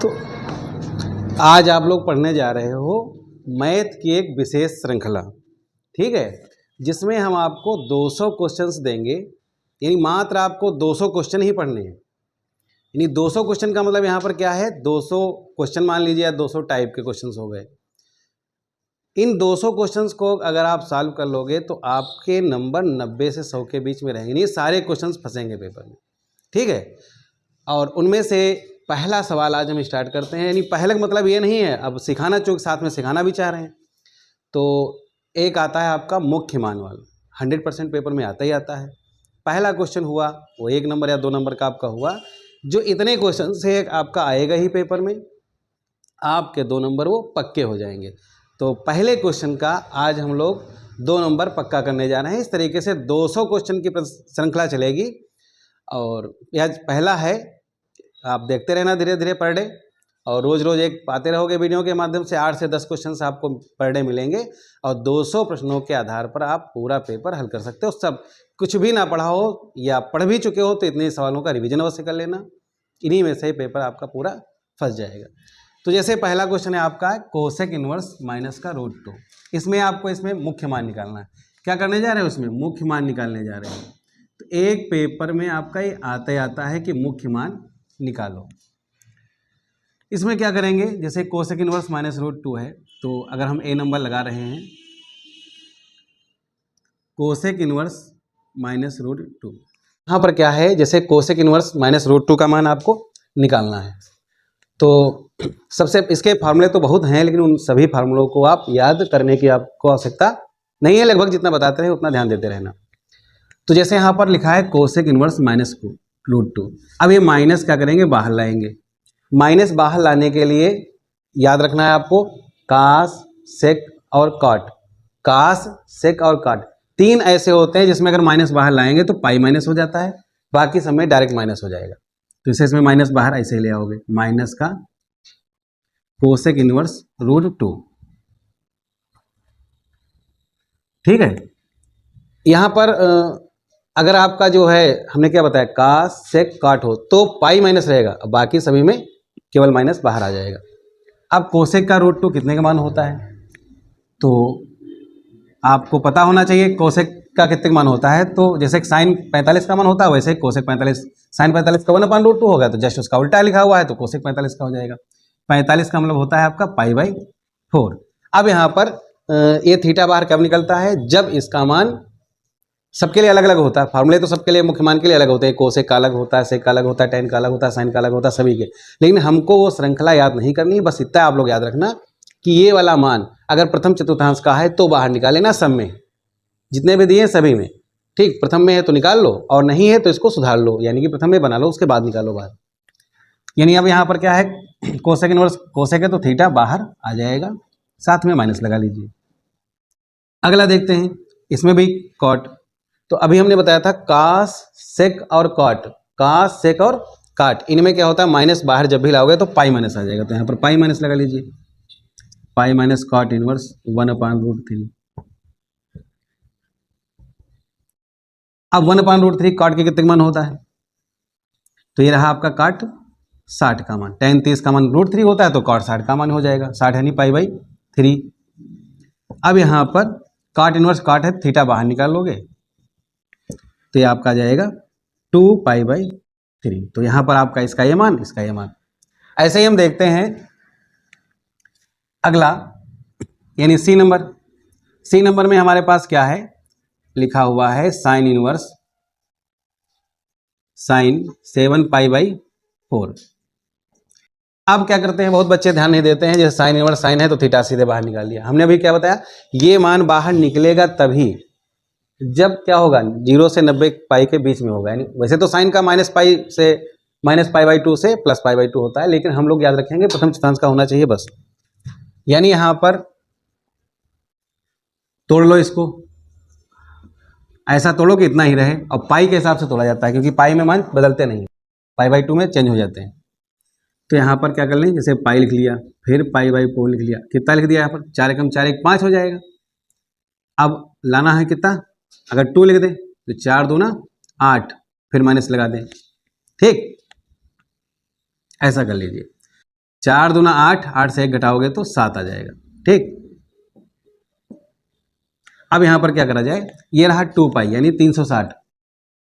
तो आज आप लोग पढ़ने जा रहे हो मैथ की एक विशेष श्रृंखला, ठीक है, जिसमें हम आपको 200 क्वेश्चंस देंगे। यानी मात्र आपको 200 क्वेश्चन ही पढ़ने हैं। यानी 200 क्वेश्चन का मतलब यहाँ पर क्या है, 200 क्वेश्चन मान लीजिए या 200 टाइप के क्वेश्चंस हो गए। इन 200 क्वेश्चंस को अगर आप सॉल्व कर लोगे तो आपके नंबर 90 से 100 के बीच में रहेंगे। नहीं, सारे क्वेश्चंस फंसेंगे पेपर में, ठीक है। और उनमें से पहला सवाल आज हम स्टार्ट करते हैं। यानी पहले का मतलब ये नहीं है, अब सिखाना चूँकि साथ में सिखाना भी चाह रहे हैं। तो एक आता है आपका मुख्य मान वाला, 100% पेपर में आता ही आता है। पहला क्वेश्चन हुआ वो 1 नंबर या 2 नंबर का आपका हुआ। जो इतने क्वेश्चन से आपका आएगा ही पेपर में, आपके 2 नंबर वो पक्के हो जाएंगे। तो पहले क्वेश्चन का आज हम लोग 2 नंबर पक्का करने जा रहे हैं। इस तरीके से 200 क्वेश्चन की श्रृंखला चलेगी। और यह पहला है, आप देखते रहना धीरे धीरे पर डे, और रोज़ रोज़ एक पाते रहोगे वीडियो के माध्यम से। 8 से 10 क्वेश्चन आपको पर डे मिलेंगे और 200 प्रश्नों के आधार पर आप पूरा पेपर हल कर सकते हो। सब कुछ भी ना पढ़ा हो या पढ़ भी चुके हो तो इतने सवालों का रिवीजन अवश्य कर लेना। इन्हीं में से पेपर आपका पूरा फंस जाएगा। तो जैसे पहला क्वेश्चन है आपका कोसेक इनवर्स माइनस का √2। इसमें आपको इसमें मुख्य मान निकालना है। क्या करने जा रहे हो, इसमें मुख्य मान निकालने जा रहे हैं। तो एक पेपर में आपका ये आता है कि मुख्य मान निकालो। इसमें क्या करेंगे, जैसे कोसेक इनवर्स माइनस √2 है, तो अगर हम ए नंबर लगा रहे हैं, कोसेक इनवर्स माइनस √2, यहाँ पर क्या है, जैसे कोसेक इनवर्स माइनस √2 का मान आपको निकालना है। तो सबसे इसके फार्मूले तो बहुत हैं, लेकिन उन सभी फार्मूलों को आप याद करने की आपको आवश्यकता नहीं है। लगभग जितना बताते रहे उतना ध्यान देते रहना। तो जैसे यहाँ पर लिखा है कोसेक इनवर्स माइनस √2, अब ये माइनस क्या करेंगे, बाहर लाएंगे। माइनस बाहर लाने के लिए याद रखना है आपको कास, सेक और कॉट। कास, सेक और कॉट 3 ऐसे होते हैं जिसमें अगर माइनस बाहर लाएंगे तो पाई माइनस हो जाता है, बाकी सब में डायरेक्ट माइनस हो जाएगा। तो इसे इसमें माइनस बाहर ऐसे ही ले आओगे, माइनस का कोसेक इनवर्स √2, ठीक है। यहाँ पर अगर आपका जो है, हमने क्या बताया, कास, सेक, कॉट हो तो पाई माइनस रहेगा, बाकी सभी में केवल माइनस बाहर आ जाएगा। अब कोसेक का √2 कितने का मान होता है, तो आपको पता होना चाहिए कोसेक का कितने का मान होता है। तो जैसे साइन 45 का मान होता है, वैसे कोसेक 45, साइन 45 का 1/√2 होगा, तो जस्ट उसका उल्टा लिखा हुआ है तो कोसेक 45 का हो जाएगा। 45 का मतलब होता है आपका पाई/4। अब यहाँ पर ये थीटा बाहर कब निकलता है, जब इसका मान सबके लिए अलग अलग होता है। फार्मूले तो सबके लिए मुख्य मान के लिए अलग होते हैं। कोसेक का अलग होता है, सेक का अलग होता है, टेन का अलग होता है, साइन का अलग होता है, सभी के। लेकिन हमको वो श्रृंखला याद नहीं करनी है, बस इतना आप लोग याद रखना कि ये वाला मान अगर प्रथम चतुर्थांश का है तो बाहर निकाले ना, सब में जितने भी दिए सभी में, ठीक। प्रथम में है तो निकाल लो, और नहीं है तो इसको सुधार लो, यानी कि प्रथम में बना लो, उसके बाद निकालो बाहर। यानी अब यहाँ पर क्या है, कोसेक इनवर्स कोसेक है तो थीटा बाहर आ जाएगा, साथ में माइनस लगा लीजिए। अगला देखते हैं, इसमें भी कॉट। तो अभी हमने बताया था कास, सेक और कॉट। कास, सेक और काट, इनमें क्या होता है, माइनस बाहर जब भी लाओगे तो पाई माइनस आ जाएगा। तो यहाँ पर पाई माइनस लगा लीजिए, पाई माइनस कॉट इनवर्स 1/√3। अब 1/√3 कॉट के कितने मान होता है, तो ये रहा आपका कॉट 60 का मान। tan 30 का मान √3 होता है तो कॉट 60 का मान हो जाएगा, 60 यानी पाई/3। अब यहाँ पर कॉट इनवर्स कॉट है, थीटा बाहर निकाल लोगे तो ये आपका आ जाएगा 2 पाई/3। तो यहाँ पर आपका इसका ये मान, इसका ये मान। ऐसे ही हम देखते हैं अगला, यानी सी नंबर। सी नंबर में हमारे पास क्या है, लिखा हुआ है साइन इनवर्स साइन 7 पाई/4। अब क्या करते हैं, बहुत बच्चे ध्यान नहीं देते हैं, जैसे साइन इनवर्स साइन है तो थीटा सीधे बाहर निकाल लिया। हमने अभी क्या बताया, ये मान बाहर निकलेगा तभी जब क्या होगा, 0 से 90 पाई के बीच में होगा। यानी वैसे तो साइन का -π से -π/2 से +π/2 होता है, लेकिन हम लोग याद रखेंगे प्रथम चतुर्थांश का होना चाहिए बस। यानी यहाँ पर तोड़ लो इसको, ऐसा तोड़ो कि इतना ही रहे, और पाई के हिसाब से तोड़ा जाता है क्योंकि पाई में मान बदलते नहीं, π/2 में चेंज हो जाते हैं। तो यहाँ पर क्या कर लें, जैसे पाई लिख लिया, फिर π/4 लिख लिया, कितना लिख दिया यहाँ पर, 4 एकम 4 1 5 हो जाएगा। अब लाना है कितना, अगर 2 लिख दें तो 4 2 8, फिर माइनस लगा दें, ठीक। ऐसा कर लीजिए। 4 दूना 8, 8 से 1 घटाओगे तो 7 आ जाएगा। ठीक, अब यहाँ पर क्या करा जाए, ये रहा 2 पाई यानी 360,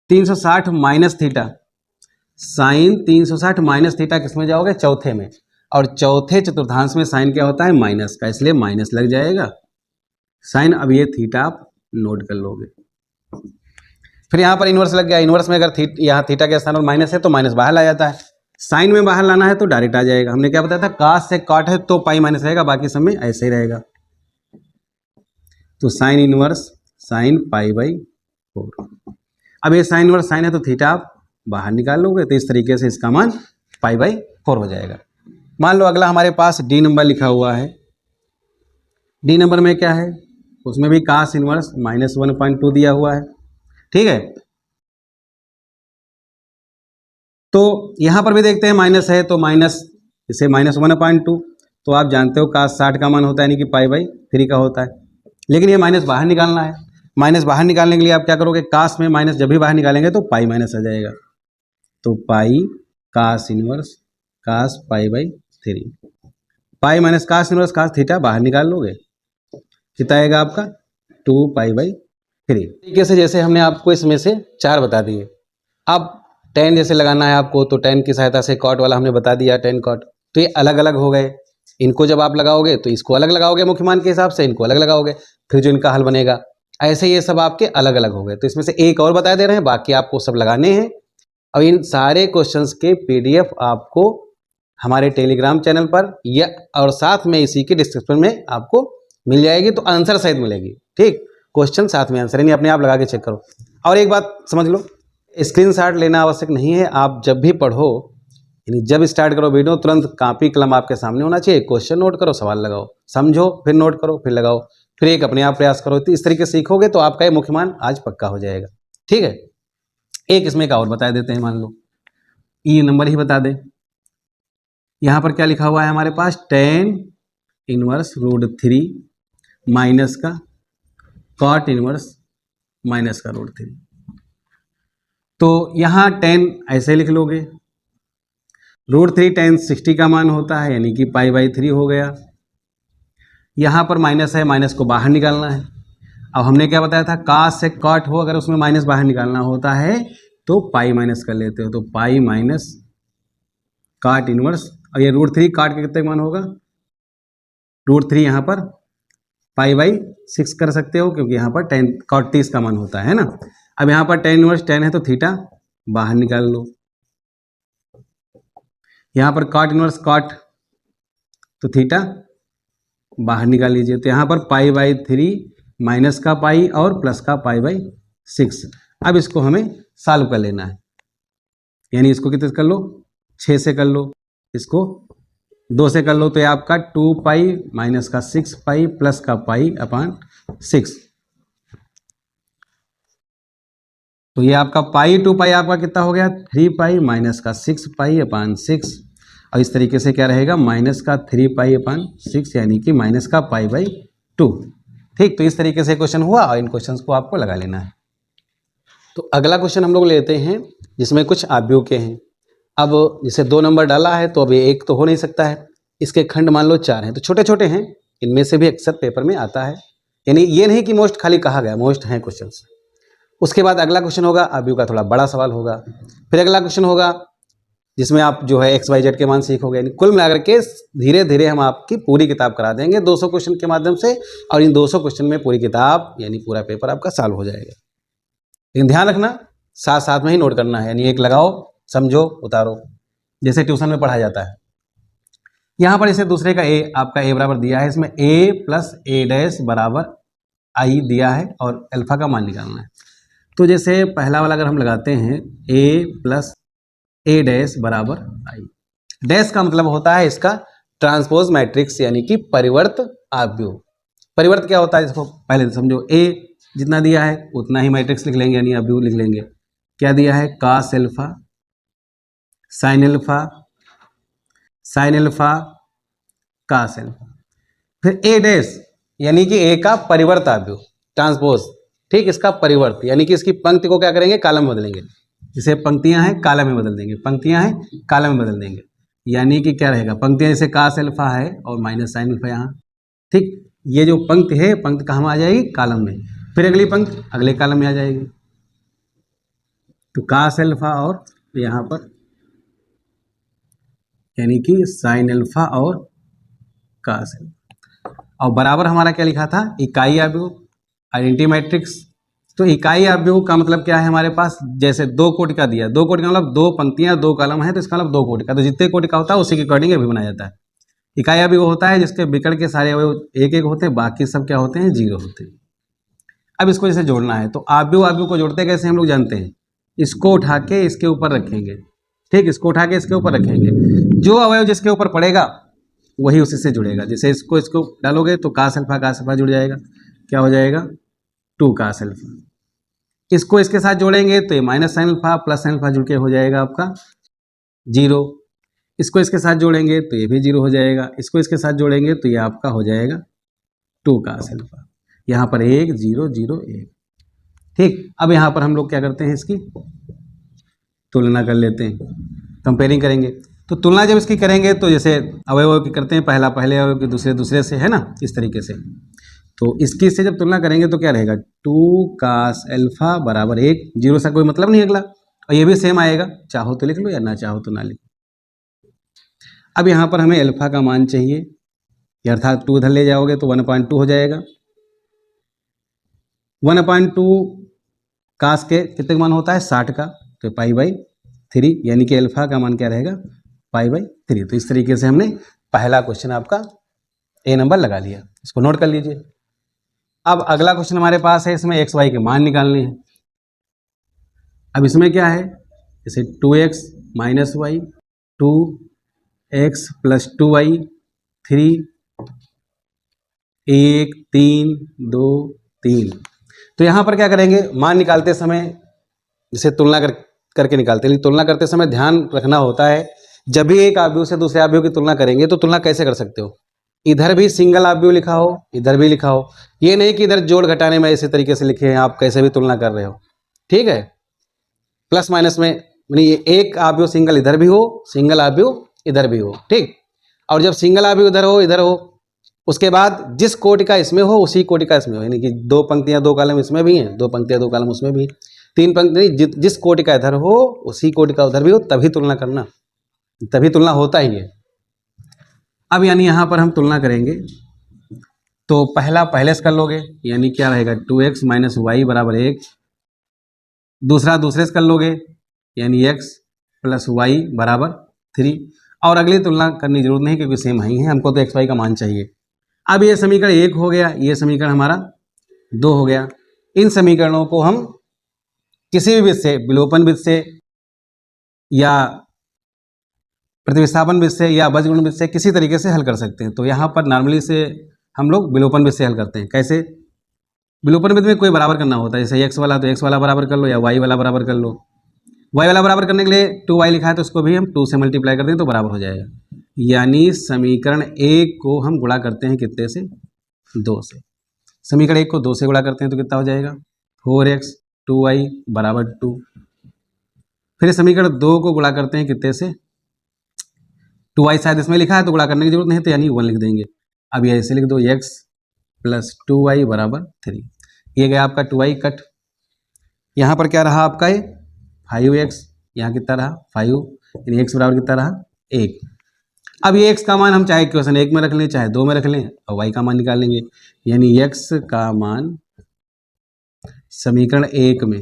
360 minus theta, sine 360 minus theta किस में जाओगे, चौथे में, और चौथे चतुर्थांश में साइन क्या होता है, माइनस का, इसलिए माइनस लग जाएगा साइन। अब ये थीटा आप नोट कर लोगे। फिर यहाँ पर इन्वर्स लग गया, इन्वर्स में अगर यहाँ थीटा के स्थान पर माइनस है तो माइनस बाहर ला जाता है, साइन में बाहर लाना है तो डायरेक्ट आ जाएगा। हमने क्या बताया था, कास से कॉट है तो पाई माइनस रहेगा, बाकी सब में ऐसे ही रहेगा। तो sine inverse sine pi by 4। अब ये साइन इनवर्स साइन है तो थीटा आप बाहर निकाल लोगे, तो इस तरीके से इसका मान पाई बाई 4 हो जाएगा। मान लो अगला हमारे पास डी नंबर लिखा हुआ है, डी नंबर में क्या है, उसमें भी कास इनवर्स -1.2 दिया हुआ है। ठीक है, तो यहां पर भी देखते हैं माइनस है तो माइनस, इसे -1.2, तो आप जानते हो कास 60 का मान होता है यानी कि पाई बाई 3 का होता है, लेकिन ये माइनस बाहर निकालना है। माइनस बाहर निकालने के लिए आप क्या करोगे, कास में माइनस जब भी बाहर निकालेंगे तो पाई माइनस आ जाएगा, तो pi cos inverse cos pi by 3, pi minus cos inverse cos theta बाहर निकाल लोगे, कितना आएगा आपका 2 पाई बाई 3। तरीके से जैसे हमने आपको इसमें से 4 बता दिए, अब tan जैसे लगाना है आपको तो tan की सहायता से कॉट वाला हमने बता दिया, tan कॉट, तो ये अलग अलग हो गए। इनको जब आप लगाओगे तो इसको अलग लगाओगे मुख्य मान के हिसाब से, इनको अलग लगाओगे, फिर जो इनका हल बनेगा, ऐसे ये सब आपके अलग अलग हो गए। तो इसमें से एक और बता दे रहे हैं, बाकी आपको सब लगाने हैं। और इन सारे क्वेश्चंस के PDF आपको हमारे टेलीग्राम चैनल पर या और साथ में इसी के डिस्क्रिप्शन में आपको मिल जाएगी, तो आंसर सहित मिलेगी। ठीक, क्वेश्चन साथ में आंसर, यानी अपने आप लगा के चेक करो। और एक बात समझ लो, स्क्रीनशॉट लेना आवश्यक नहीं है, आप जब भी पढ़ो यानी जब स्टार्ट करो वीडियो, तुरंत कॉपी कलम आपके सामने होना चाहिए, क्वेश्चन नोट करो, सवाल लगाओ, समझो, फिर नोट करो, फिर लगाओ, फिर एक अपने आप प्रयास करो। तो इस तरीके से सीखोगे तो आपका ये मुख्य मान आज पक्का हो जाएगा। ठीक है, एक इसमें का और बता देते हैं, मान लो ई नंबर ही बता दे। यहाँ पर क्या लिखा हुआ है हमारे पास, tan इनवर्स √3 माइनस का कॉट इनवर्स माइनस का √3। तो यहाँ tan ऐसे लिख लोगे, √3 tan 60 का मान होता है यानी कि पाई बाई 3 हो गया। यहाँ पर माइनस है, माइनस को बाहर निकालना है। अब हमने क्या बताया था, कास से कॉट हो, अगर उसमें माइनस बाहर निकालना होता है तो पाई माइनस कर लेते हो, तो पाई माइनस काट इनवर्स, और ये √3 काट के कितने मान होगा, √3 यहाँ पर पाई बाई 6 कर सकते हो, क्योंकि यहाँ पर tan कॉट 30 का मान होता है ना। अब यहाँ पर tan इनवर्स tan है तो थीटा बाहर निकाल लो, यहाँ पर कॉट इनवर्स कॉट तो थीटा बाहर निकाल लीजिए। तो यहाँ पर पाई बाई 3 माइनस का पाई और प्लस का पाई बाई 6। अब इसको हमें सॉल्व कर लेना है, यानी इसको कितने कर लो, 6 से कर लो, इसको 2 से कर लो, तो ये आपका 2 पाई माइनस का 6 पाई प्लस का पाई अपान 6। तो ये आपका पाई 2 पाई आपका कितना हो गया, 3 पाई माइनस का 6 पाई अपान 6, और इस तरीके से क्या रहेगा, माइनस का 3 पाई अपान 6 यानी कि माइनस का पाई बाई 2। ठीक, तो इस तरीके से क्वेश्चन हुआ और इन क्वेश्चंस को आपको लगा लेना है। तो अगला क्वेश्चन हम लोग लेते हैं जिसमें कुछ आव्यूह के हैं। अब जैसे 2 नंबर डाला है तो अब ये 1 तो हो नहीं सकता है, इसके खंड मान लो 4 हैं, तो छोटे छोटे हैं, इनमें से भी अक्सर पेपर में आता है, यानी ये नहीं कि मोस्ट खाली कहा गया, मोस्ट हैं क्वेश्चन। उसके बाद अगला क्वेश्चन होगा आव्यूह का थोड़ा बड़ा सवाल होगा, फिर अगला क्वेश्चन होगा जिसमें आप जो है XYZ के मान सीखोगे। कुल मिलाकर के धीरे धीरे हम आपकी पूरी किताब करा देंगे 200 क्वेश्चन के माध्यम से, और इन 200 क्वेश्चन में पूरी किताब यानी पूरा पेपर आपका सॉल्व हो जाएगा। लेकिन ध्यान रखना, साथ साथ में ही नोट करना है, यानी एक लगाओ, समझो, उतारो, जैसे ट्यूशन में पढ़ा जाता है। यहाँ पर इसे दूसरे का a आपका a बराबर दिया है, इसमें a प्लस a' बराबर i दिया है और अल्फा का मान निकालना है। तो जैसे पहला वाला अगर हम लगाते हैं a प्लस a' बराबर i, डैश का मतलब होता है इसका ट्रांसपोज मैट्रिक्स यानी कि परिवर्त आव्यूह। परिवर्त क्या होता है इसको पहले समझो, a जितना दिया है उतना ही मैट्रिक्स लिख लेंगे यानी आव्यूह लिख लेंगे। क्या दिया है, cos alpha sine alpha sine alpha cos alpha, फिर a' यानी कि a का परिवर्त आव्यूह ट्रांसपोज। ठीक, इसका परिवर्त यानी कि इसकी पंक्ति को क्या करेंगे, कॉलम में बदलेंगे, जैसे पंक्तियां हैं कॉलम में बदल देंगे, पंक्तियां हैं कॉलम में बदल देंगे। यानी कि क्या रहेगा, पंक्तियाँ जैसे कास अल्फा है और माइनस साइन अल्फा यहाँ, ठीक। ये जो पंक्ति है, पंक्ति कहाँ आ जाएगी, कॉलम में। फिर अगली पंक्ति अगले कॉलम में आ जाएगी। तो कास अल्फा और यहाँ पर यानी कि साइन अल्फा और कास अल्फा। और बराबर हमारा क्या लिखा था, इकाई अवयव, आइडेंटिटी मैट्रिक्स। तो इकाई अवयव का मतलब क्या है हमारे पास, जैसे 2 कोटि का दिया, 2 कोटि का मतलब 2 पंक्तियां 2 कॉलम है, तो इसका मतलब 2 कोटि का। तो जितने कोटि का होता है उसी के अकॉर्डिंग ये भी बनाया जाता है। इकाई अवयव होता है जिसके विकर्ण के सारे अवयव एक एक होते हैं, बाकी सब क्या होते हैं, 0 होते हैं। अब इसको जैसे जोड़ना है तो अवयव अवयव को जोड़ते कैसे हम लोग जानते हैं, इसको उठा के इसके ऊपर रखेंगे, ठीक। इसको उठा के इसके ऊपर रखेंगे, जो अवयव जिसके ऊपर पड़ेगा वही उसी से जुड़ेगा। जैसे इसको डालोगे तो कास अल्फा जुड़ जाएगा, क्या हो जाएगा, 2 कास अल्फा। इसको इसके साथ जोड़ेंगे तो ये minus sine alpha plus sine alpha जुड़ के हो जाएगा आपका 0। इसको इसके साथ जोड़ेंगे तो ये भी 0 हो जाएगा। इसको इसके साथ जोड़ेंगे तो ये आपका हो जाएगा 2 कास अल्फा। यहाँ पर 1 0 0 1, ठीक। अब यहाँ पर हम लोग क्या करते हैं, इसकी तुलना कर लेते हैं, कंपेयरिंग करेंगे। तो तुलना जब इसकी करेंगे तो जैसे अवयव की करते हैं, पहला पहले अवयव की दूसरे दूसरे से, है ना, इस तरीके से। तो इसकी से जब तुलना करेंगे तो क्या रहेगा, 2 कास अल्फा बराबर 1, 0 से कोई मतलब नहीं अगला। और ये भी सेम आएगा, चाहो तो लिख लो या ना चाहो तो ना लिखो। अब यहाँ पर हमें अल्फा का मान चाहिए, अर्थात 2 उधर ले जाओगे तो 1/2 हो जाएगा। 1/2 कास के कितने का मान होता है, 60 का, तो π/3, यानी कि अल्फा का मान क्या रहेगा, π/3। तो इस तरीके से हमने पहला क्वेश्चन आपका ए नंबर लगा लिया, इसको नोट कर लीजिए। अब अगला क्वेश्चन हमारे पास है, इसमें एक्स वाई के मान निकालने हैं। अब इसमें क्या है, जैसे 2x minus Y, 2x plus 2y, 3 1 3 2 3। तो यहाँ पर क्या करेंगे, मान निकालते समय जैसे तुलना करके निकालते हैं, लेकिन तुलना करते समय ध्यान रखना होता है, जब भी एक अवयव से दूसरे अवयव की तुलना करेंगे तो तुलना कैसे कर सकते हो, इधर भी सिंगल अवयव लिखा हो, इधर भी लिखा हो। ये नहीं कि इधर जोड़ घटाने में इसी तरीके से लिखे हैं, आप कैसे भी तुलना कर रहे हो, ठीक है। प्लस माइनस में यानी एक अवयव सिंगल इधर भी हो, सिंगल अवयव इधर भी हो, ठीक। और जब सिंगल अवयव इधर हो, उसके बाद जिस कोटि का इसमें हो उसी कोटि का इसमें हो, यानी कि 2 पंक्तियां 2 कॉलम इसमें भी हैं, 2 पंक्तियां 2 कॉलम उसमें भी, 3 पंक्ति जिस कोटि का इधर हो उसी कोटि का उधर भी हो, तभी तुलना करना, तभी तुलना होता ही है। अब यानी यहाँ पर हम तुलना करेंगे तो पहला पहले से कर लोगे, यानी क्या रहेगा, 2x माइनस वाई बराबर 1। दूसरा दूसरे से कर लोगे, यानी x प्लस वाई बराबर 3। और अगली तुलना करने की जरूरत नहीं क्योंकि सेम ही है, हमको तो एक्स वाई का मान चाहिए। अब ये समीकरण 1 हो गया, ये समीकरण हमारा 2 हो गया। इन समीकरणों को हम किसी भी विधि से, विलोपन विधि से या प्रतिस्थापन विधि से या बीजगुणन विधि से किसी तरीके से हल कर सकते हैं। तो यहाँ पर नॉर्मली से हम लोग विलोपन विधि से हल करते हैं। कैसे, विलोपन विधि में कोई बराबर करना होता है, जैसे एक्स वाला तो एक्स वाला बराबर कर लो या वाई वाला बराबर कर लो। वाई वाला बराबर करने के लिए 2y लिखा है तो उसको भी हम 2 से मल्टीप्लाई कर दें तो बराबर हो जाएगा। यानी समीकरण 1 को हम गुणा करते हैं कितने से, 2 से। समीकरण 1 को 2 से गुणा करते हैं तो कितना हो जाएगा, 4x 2y बराबर 2। फिर समीकरण 2 को गुणा करते हैं कितने से, 2y शायद इसमें लिखा है तो गुणा करने की जरूरत नहीं है, तो यानी 1 लिख देंगे। अब ये ऐसे लिख दो, x प्लस 2y बराबर 3। ये गया आपका 2y कट। यहाँ पर क्या रहा आपका, ये 5x, यहाँ कितना रहा 5, यानी x बराबर कितना रहा 1। अब ये x का मान हम चाहे क्वेश्चन 1 में रख लें चाहे 2 में रख लें और y का मान निकाल लेंगे। यानी x का मान समीकरण 1 में,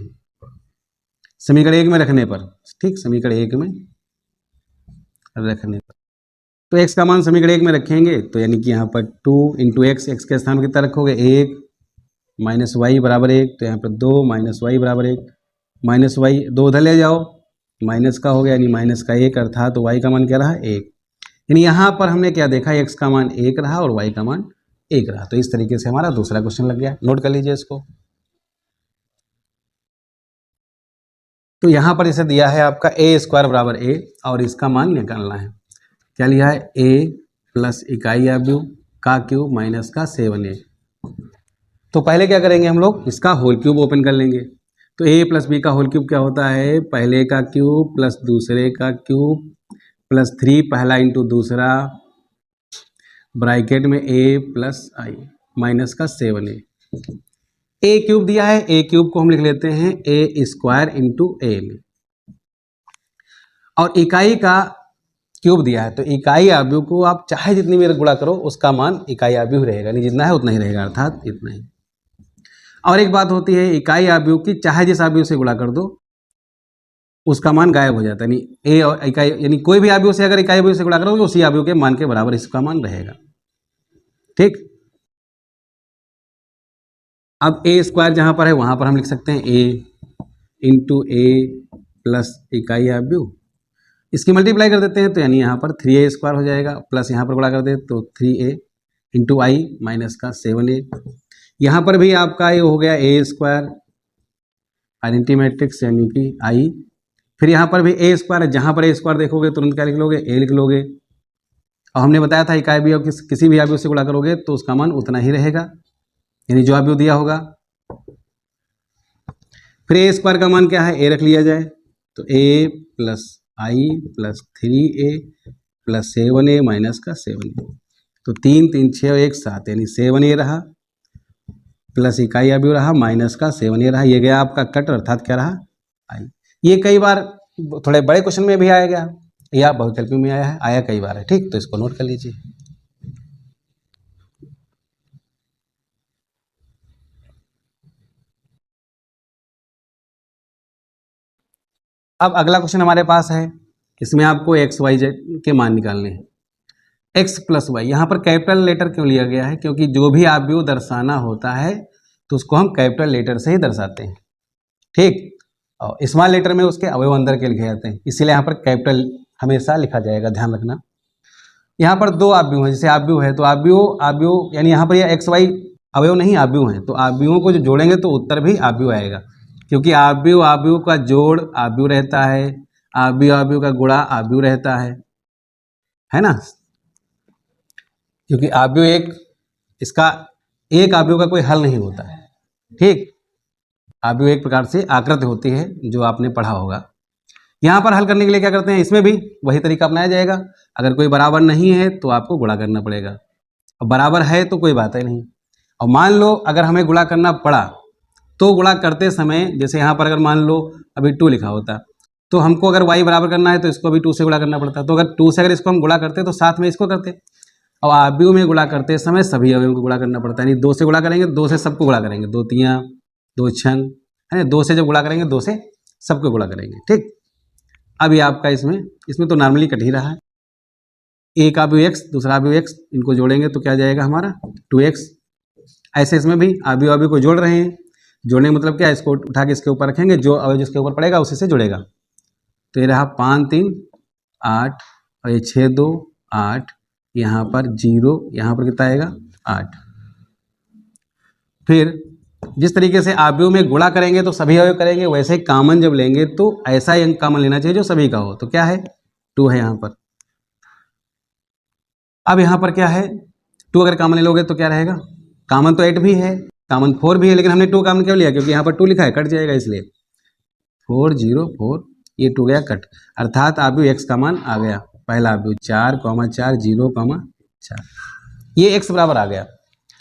समीकरण 1 में रखने पर, ठीक, समीकरण 1 में रखने पर तो x का मान समीकरण 1 में रखेंगे तो यानी कि यहाँ पर 2 इंटू एक्स, एक्स के स्थान पर कितना रखोगे 1 माइनस वाई बराबर 1, तो यहाँ पर 2 माइनस वाई बराबर 1, माइनस वाई 2 उधर ले जाओ, माइनस का हो गया यानी माइनस का 1, अर्थात तो y का मान क्या रहा 1। यानी यहाँ पर हमने क्या देखा, x का मान 1 रहा और y का मान 1 रहा। तो इस तरीके से हमारा दूसरा क्वेश्चन लग गया, नोट कर लीजिए इसको। तो यहाँ पर इसे दिया है आपका a² बराबर a और इसका मान निकालना है। क्या लिया है, a प्लस इकाई अवयव का क्यूब माइनस का 7a। तो पहले क्या करेंगे हम लोग, इसका होल क्यूब ओपन कर लेंगे। तो a प्लस बी का होल क्यूब क्या होता है, पहले का क्यूब प्लस दूसरे का क्यूब प्लस 3 पहला इंटू दूसरा, ब्रैकेट में a प्लस आई माइनस का 7a। ए क्यूब दिया है, ए क्यूब को हम लिख लेते हैं ए स्क्वायर इंटू ए में, और इकाई का क्यूब दिया है, तो इकाई आव्यूह को आप चाहे जितनी भी गुणा करो उसका मान इकाई आव्यूह रहेगा, नहीं जितना है उतना ही रहेगा, अर्थात इतना ही। और एक बात होती है इकाई आव्यूह की चाहे जिस आव्यूह से गुणा कर दो उसका मान गायब हो जाता है, यानी ए और इकाई यानी कोई भी आव्यूह से अगर इकाई आव्यूह से गुणा करोगे उसी आव्यूह के मान के बराबर इसका मान रहेगा। ठीक, अब ए स्क्वायर जहां पर है वहां पर हम लिख सकते हैं ए इंटू ए प्लस इकाई आव्यूह, इसकी मल्टीप्लाई कर देते हैं तो यानी यहाँ पर 3a स्क्वायर हो जाएगा, प्लस यहाँ पर गुणा कर दे तो 3a इंटू आई माइनस का 7a। यहाँ पर भी आपका ये हो गया a स्क्वायर आइडेंटिटी मैट्रिक्स यानी कि आई, फिर यहाँ पर भी a स्क्वायर है, जहाँ पर a स्क्वायर देखोगे तुरंत क्या लिख लोगे, a लिख लोगे। और हमने बताया था इकाई आव्यूह किसी भी आव्यूह से गुणा करोगे तो उसका मान उतना ही रहेगा, यानी जो आव्यूह दिया होगा। फिर a स्क्वायर का मान क्या है, a रख लिया जाए तो a plus I plus 3a plus 7a minus का 7a, तो 3 3 6 और 1 7 यानी 7a रहा, प्लस इकाई आव्यूह रहा माइनस का 7a रहा, ये गया आपका कट, अर्थात क्या रहा आई। ये कई बार थोड़े बड़े क्वेश्चन में भी आया गया या बहुविकल्पी में आया कई बार है। ठीक, तो इसको नोट कर लीजिए। अब अगला क्वेश्चन हमारे पास है, इसमें आपको एक्स वाई जेड के मान निकालने हैं। एक्स प्लस वाई, यहाँ पर कैपिटल लेटर क्यों लिया गया है, क्योंकि जो भी आव्यूह दर्शाना होता है तो उसको हम कैपिटल लेटर से ही दर्शाते हैं। ठीक, और स्मॉल लेटर में उसके अवयव अंदर के लिखे जाते हैं, इसीलिए यहाँ पर कैपिटल हमेशा लिखा जाएगा, ध्यान रखना। यहाँ पर दो आव्यूह है, जैसे आव्यूह है तो आव्यूह यानी यहाँ पर यह एक्स वाई अवयव नहीं आव्यूह है, तो आव्यूहों को जो जोड़ेंगे तो उत्तर भी आव्यूह आएगा, क्योंकि आव्यूह का जोड़ आव्यूह रहता है, आव्यूह का गुणा आव्यूह रहता है ना, क्योंकि आव्यूह इसका एक आव्यूह का कोई हल नहीं होता है। ठीक, आव्यूह एक प्रकार से आकृति होती है जो आपने पढ़ा होगा। यहाँ पर हल करने के लिए क्या करते हैं, इसमें भी वही तरीका अपनाया जाएगा, अगर कोई बराबर नहीं है तो आपको गुणा करना पड़ेगा, और बराबर है तो कोई बात ही नहीं। और मान लो अगर हमें गुणा करना पड़ा तो गुणा करते समय, जैसे यहाँ पर अगर मान लो अभी 2 लिखा होता तो हमको अगर y बराबर करना है तो इसको भी 2 से गुणा करना पड़ता, तो अगर 2 से अगर इसको हम गुणा करते तो साथ में इसको करते। और आव्यूह में गुणा करते समय सभी अवयवों को गुणा करना पड़ता है, यानी 2 से गुणा करेंगे, 2 से सबको गुणा करेंगे, 2 3 2 6 है ना, 2 से जब गुणा करेंगे 2 से सबको गुणा करेंगे। ठीक, अब ये आपका इसमें तो नॉर्मली कट ही रहा है, एक आव्यूह x दूसरा आव्यूह x, इनको जोड़ेंगे तो क्या जाएगा हमारा 2x। ऐसे इसमें भी आव्यूह को जोड़ रहे हैं, जोड़ने का मतलब क्या है, इसको उठा के इसके ऊपर रखेंगे, जो अवयव जिसके ऊपर पड़ेगा उसी से जुड़ेगा। तो ये रहा 5 3 8 और ये 6 2 8, यहाँ पर 0, यहाँ पर कितना आएगा 8। फिर जिस तरीके से आव्यूह में गुणा करेंगे तो सभी अवयव करेंगे, वैसे ही कॉमन जब लेंगे तो ऐसा ही अंक कॉमन लेना चाहिए जो सभी का हो, तो क्या है 2 है यहाँ पर। अब यहाँ पर क्या है 2 अगर कॉमन ले लोगे तो क्या रहेगा, कॉमन तो 8 भी है, कॉमन 4 भी है, लेकिन हमने 2 कॉमन क्यों लिया, क्योंकि यहाँ पर 2 लिखा है, कट जाएगा, इसलिए 4 0 4, ये 2 गया कट, अर्थात आव्यूह x का मान आ गया, पहला आव्यूह 4 4 0 4, ये x बराबर आ गया।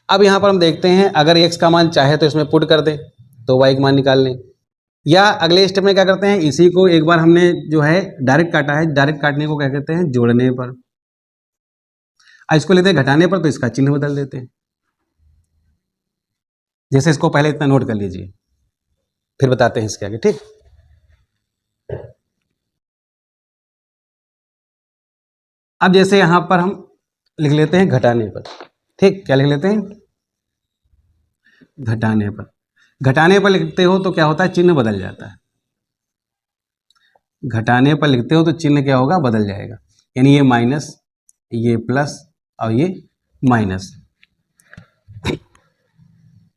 अब यहाँ पर हम देखते हैं अगर x का मान चाहे तो इसमें पुट कर दें तो y का मान निकाल लें, या अगले स्टेप में क्या करते हैं, इसी को एक बार हमने जो है डायरेक्ट काटा है, डायरेक्ट काटने को क्या कहते हैं, जोड़ने पर। इसको लेते हैं घटाने पर तो इसका चिन्ह बदल देते हैं, जैसे इसको पहले इतना नोट कर लीजिए, फिर बताते हैं इसके आगे। ठीक, अब जैसे यहां पर हम लिख लेते हैं घटाने पर। ठीक, क्या लिख लेते हैं, घटाने पर। घटाने पर लिखते हो तो क्या होता है, चिन्ह बदल जाता है, घटाने पर लिखते हो तो चिन्ह क्या होगा, बदल जाएगा, यानी ये माइनस, ये प्लस और ये माइनस।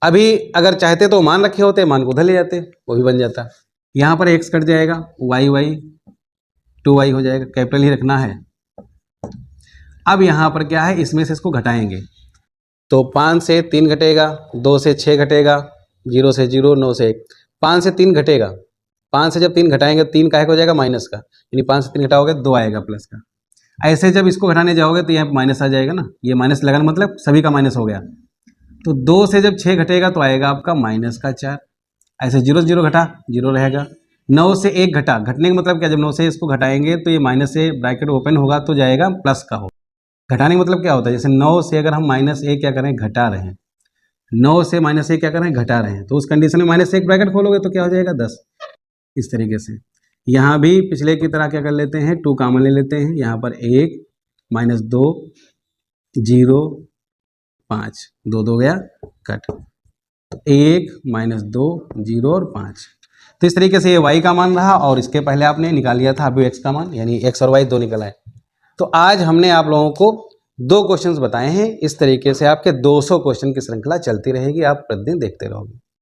अभी अगर चाहते तो मान रखे होते, मान को उधर ले जाते, वो भी बन जाता। यहाँ पर x कट जाएगा, y 2y हो जाएगा, कैपिटल ही रखना है। अब यहाँ पर क्या है, इसमें से इसको घटाएंगे तो 5 से 3 घटेगा, 2 से 6 घटेगा, 0 से 0, 9 से 1, 5 से 3 घटेगा, 5 से जब 3 घटाएंगे 3 का हो जाएगा माइनस का, यानी 5 से 3 घटाओगे 2 आएगा प्लस का, ऐसे जब इसको घटाने जाओगे तो यहाँ माइनस आ जाएगा ना, ये माइनस लगाना मतलब सभी का माइनस हो गया। तो 2 से जब 6 घटेगा तो आएगा आपका -4। ऐसे 0 से 0 घटा, 0 रहेगा। 9 से 1 घटा, घटने का मतलब क्या, जब 9 से इसको घटाएंगे तो ये माइनस से ब्रैकेट ओपन होगा तो जाएगा प्लस का हो। घटाने का मतलब क्या होता है, जैसे 9 से अगर हम -1 क्या करें, घटा रहे हैं, 9 से -1 क्या कर रहे हैं, घटा रहे हैं, तो उस कंडीशन में -1 ब्रैकेट खोलोगे तो क्या हो जाएगा 10। इस तरीके से यहाँ भी पिछले की तरह क्या कर लेते हैं, 2 कॉमन ले लेते हैं, यहाँ पर 1 -2 0 5, 2 गया कट, तो 1 -2 0 और 5। तो इस तरीके से ये y का मान रहा और इसके पहले आपने निकाल लिया था अभी x का मान, यानी x और y दो निकल आए। तो आज हमने आप लोगों को 2 क्वेश्चंस बताए हैं। इस तरीके से आपके 200 क्वेश्चन की श्रृंखला चलती रहेगी, आप प्रतिदिन देखते रहोगे।